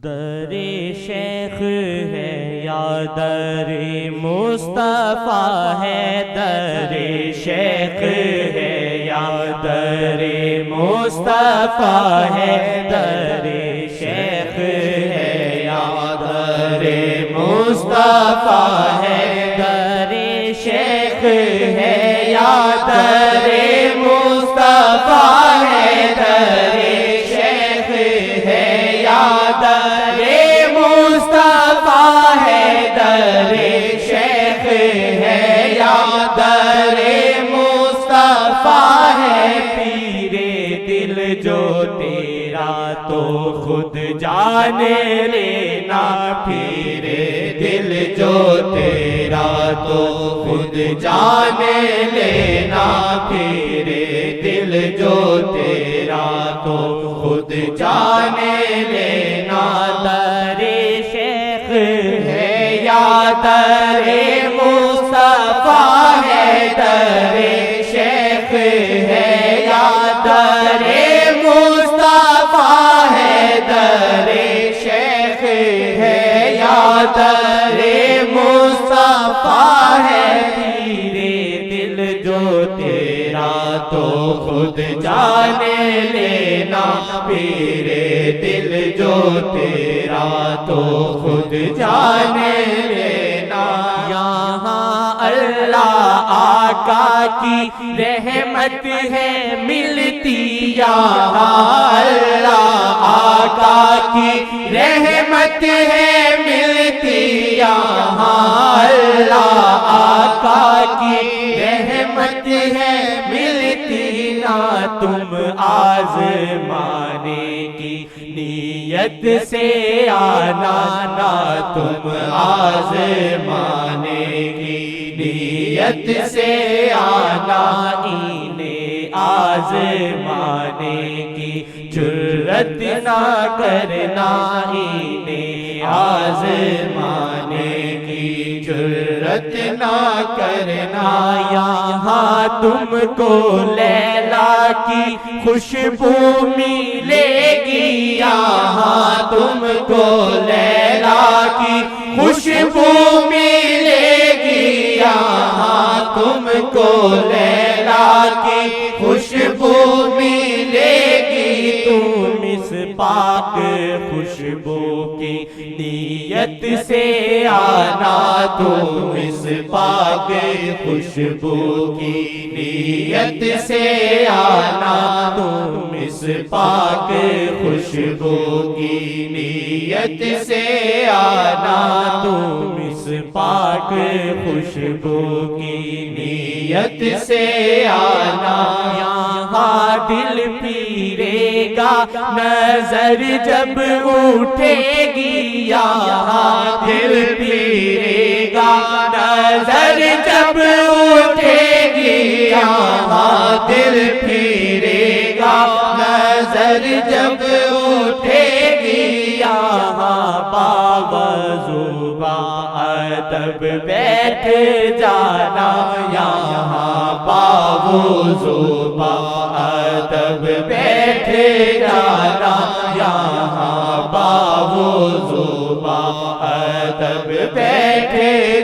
در شیخ ہے یا در مصطفیٰ ہے، در شیخ ہے یا در مصطفیٰ ہے، در شیخ ہے یا در مصطفیٰ ہے، در شیخ ہے یا در مصطفیٰ ہے، در شیخ ہے یا در مصطفیٰ ہے، در شیخ ہے یا در مصطفیٰ ہے، پیر دل جو تیرا تو خود جان لینا، پیر دل جو تیرا تو خود جان لینا، پیر دل جو تیرا تو خود جان لینا، در شیخ ہے یا در مصطفیٰ ہے، در شیخ ہے یا در مصطفیٰ ہے، در شیخ ہے یا در مصطفیٰ ہے، پیر دل جو تیرا تو خود جان لینا، پیر دل جو تیرا تو خود جان لینا، یہاں اللہ آقا کی رحمت ہے ملتی، یہاں اللہ آقا کی رحمت ہے ملتی، یہاں اللہ آقا کی رحمت ہے ملتی، نہ تم آزمانے کی نیت سے آنا، نہ تم آزمانے کی نیت سے آنا، انہیں آزمانے کی جرت نہ کرنا، انہیں آزمانے کی جرت نہ کرنا، یہاں تم کو لیلا کی خوشبو ملے گی، یہاں تم کو لیلا کی خوشبو ملے گی، یہاں تم کو لیلا کی خوشبو ملے گی، تم اس پاک خوشبو کی نیت سے آنا، تم اس پاک خوشبو کی نیت سے آنا، تم اس پاک خوشبو کی نیت سے آنا، تم اس پاک خوشبو کی نیت سے آنا، یہاں دل پھیرے گا نظر جب اٹھے گی، یہاں دل پھیرے گا نظر جب اٹھے گی، یہاں دل پھیرے گا نظر جب اٹھے گی، یہاں باوضو باادب بیٹھ جانا، یہاں باوضو باادب بیٹھ جانا، یہاں باوضو باادب بیٹھ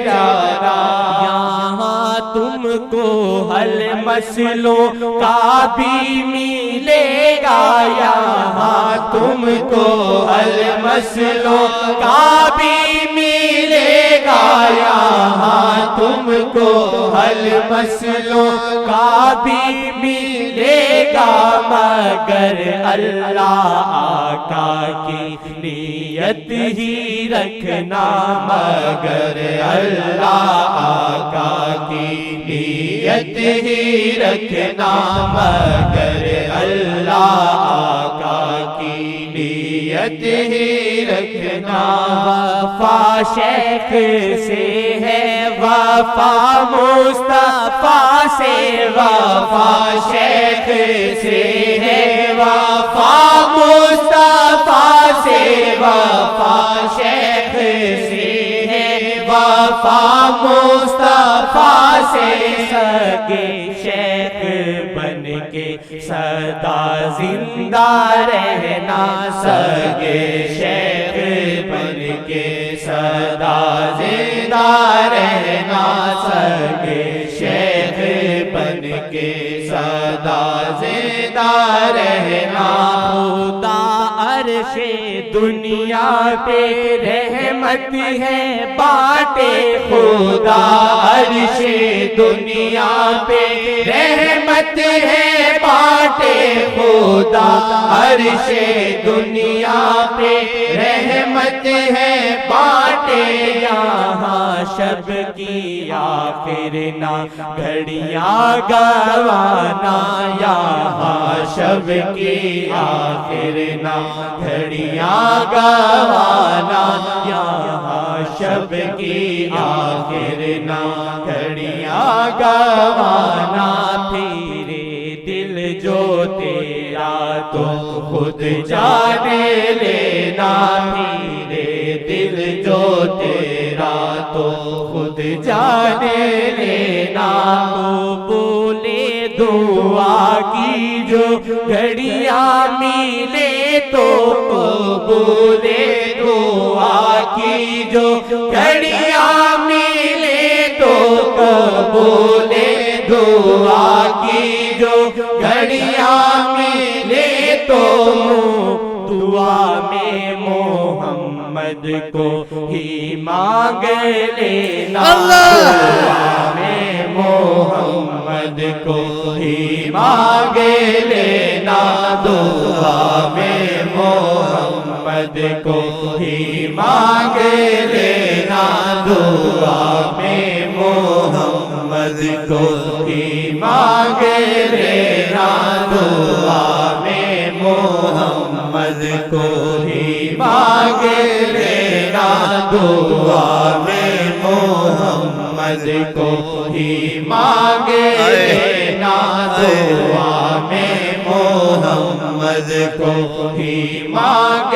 جانا، یہاں تم کو حل مسئلوں کا بھی ملے گا، یہاں تم کو حل مسئلوں کا بھی ملے گا، یہاں تم کو حل مسئلوں کا بھی ملے گا، مگر اللہ آقا کی نیت ہی رکھنا، مگر اللہ آقا کی نیت ہی رکھنا، مگر اللہ آقا کی نیت ہی رکھنا، وفا شیخ سے ہے وفا مصطفیٰ سے، وفا شیخ سے ہے وفا مصطفیٰ سے، وفا شیخ سے ہے وفا مصطفیٰ سے، سگے شیخ بن کے سدا زندہ رہنا، سگے شیخ سدا زندہ رہنا سگے شیخ بن کے سدا زندہ رہنا خدا عرش دنیا پہ رحمت ہے بانٹے خدا عرش دنیا پہ رحمت ہے بانٹے خدا عرش دنیا پہ رحمت ہے بانٹے یہاں شب کی آخر نہ گھڑیاں گوانا یہاں شب کی آخر نہ گھڑیاں گوانا یہاں شب کی آخر نہ گھڑیاں گوانا پھر دل جو تیرا تو خود جانے لینا پھر دل جو تیرا تو خود جانے لینا قبول دعا کی جو گھڑیاں ملے تو قبول دعا کی جو گھڑیاں ملے تو قبول دعا کی جو گھڑیاں ملے تو دعا میں محمد کو ہی مانگ لینا دعا میں محمد کو ہی مانگ لینا دعا میں محمد کو ہی مانگ لینا دعا میں محمد کو ہی مانگ لینا دعا میں محمد کو ہی مانگ لینا دعا میں محمد کو ہی مانگ لینا دعا میں محمد کو ہی مانگ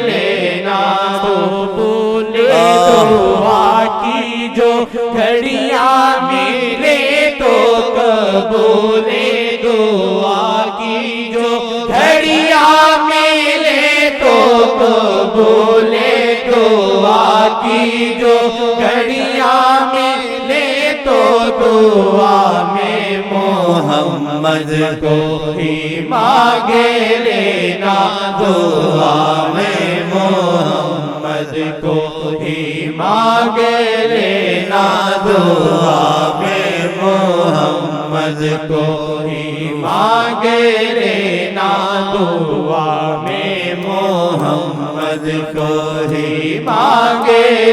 لینا قبول دعا کی جو گھڑیاں ملے تو قبول دعا کی جو گھڑیاں ملے تو قبول دعا کی جو گھڑیاں ملے تو دعا میں محمد کو ہی مانگ لینا دعا میں محمد کو ہی مانگ لینا دعا میں محمد کو ہی مانگ لینا دعا میں محمد کو ہی مانگ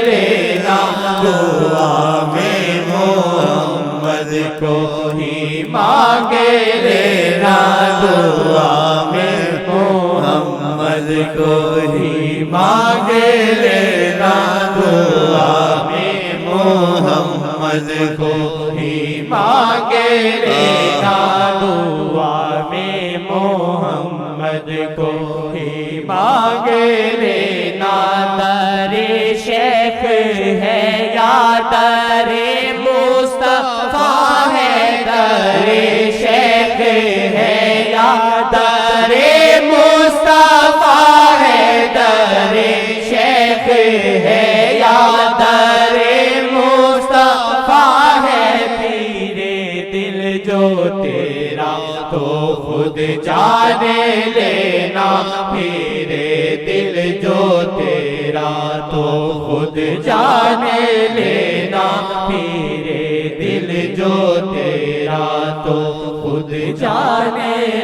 لینا دعا میں محمد کو ہی مانگ لینا دعا میں محمد کو ہی مانگ لینا دعا میں محمد کو ہی مانگ لینا دعا میں محمد کو ہی مانگ لینا در شیخ ہے یا در مصطفیٰ ہے در شیخ ہے یا در مصطفیٰ ہے در شیخ ہے یا در مصطفیٰ ہے تیرے دل جو تیرا تو خود جانے لینا پھر دل جو تیرا تو خود جانے لینا پھر دل جو تیرا تو خود جانے